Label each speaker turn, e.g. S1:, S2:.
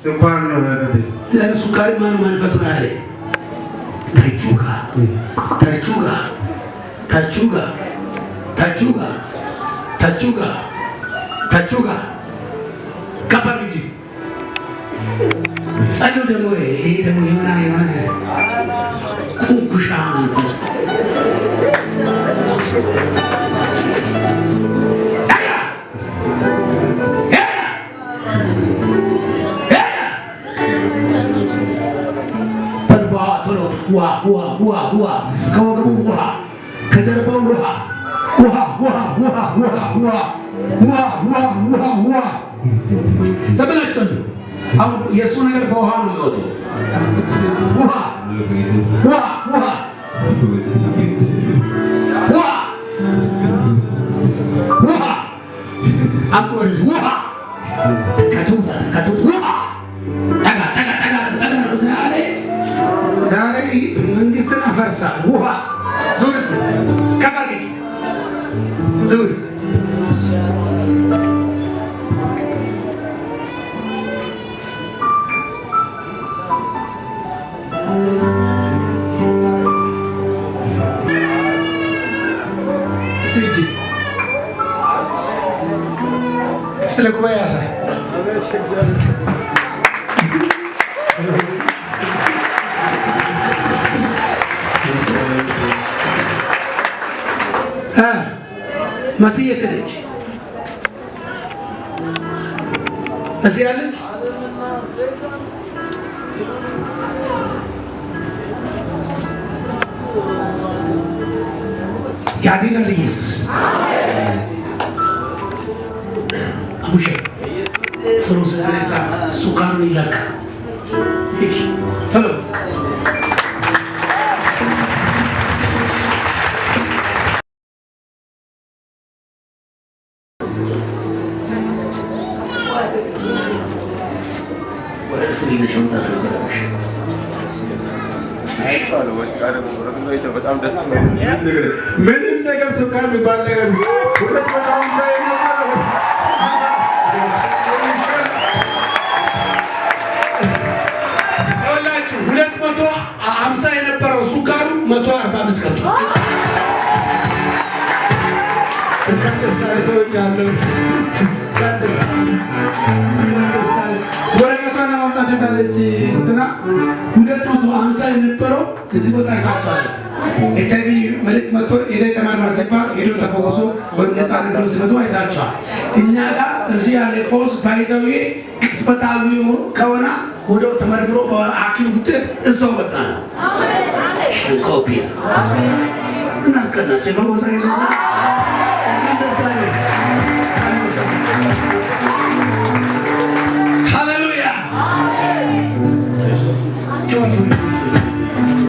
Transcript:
S1: ስኳር ነው
S2: ለሱካሪ ማን መንፈስ ነው ያለ ታቹጋ ከፋልጂ ጸሎት ደግሞ ይሄ ደግሞ የመና ኩኩሻ መንፈስ ውሃ ከወገቡ ውሃ ከጀርባው ውሃ ዘበላችሁ አሁን የእሱ ነገር በውሃ ነው የሚወጣው። ውሃ አቆርዝ ውሃ ከቱታ ውሃ ዛሬ መንግስትን አፈርሳ ውሃ ዙር ከፋልጊ ዙር ስለ ጉባኤ ያሳይ መሲህ የት ነች? መሲህ አለች? ያድናል ኢየሱስ። አቡሽ ቶሎ ስለነሳ ሱካሩን ይላክ ቶሎ
S1: በጣም ደስ ነው። ምንም ነገር ሱካር የሚባል ነገር ሁለት በጣም ሁላችሁ 250 የነበረው ሱካሩ 145 ገብቷል። ከደሳለ ሰው ያለው ወረቀቷን ለማውጣት የታለች እንትና 250 የነበረው እዚህ ቦታ አይታችኋል። ኤችአይቪ መልክ መጥቶ ሄደ ተማርና ሲባል ሄዶ ተፈወሶ ወደ ነፃ ነገሮች ሲመጡ አይታችኋል። እኛ ጋር እዚህ ያለ ፎርስ ባይዘው ቅጽበታዊ ከሆነ ወደው ተመርምሮ በሐኪም ውጤት እዛው በዛ ነው። ሸንኮፒ እናስቀናቸው የፈወሰ ኢየሱስ ነው።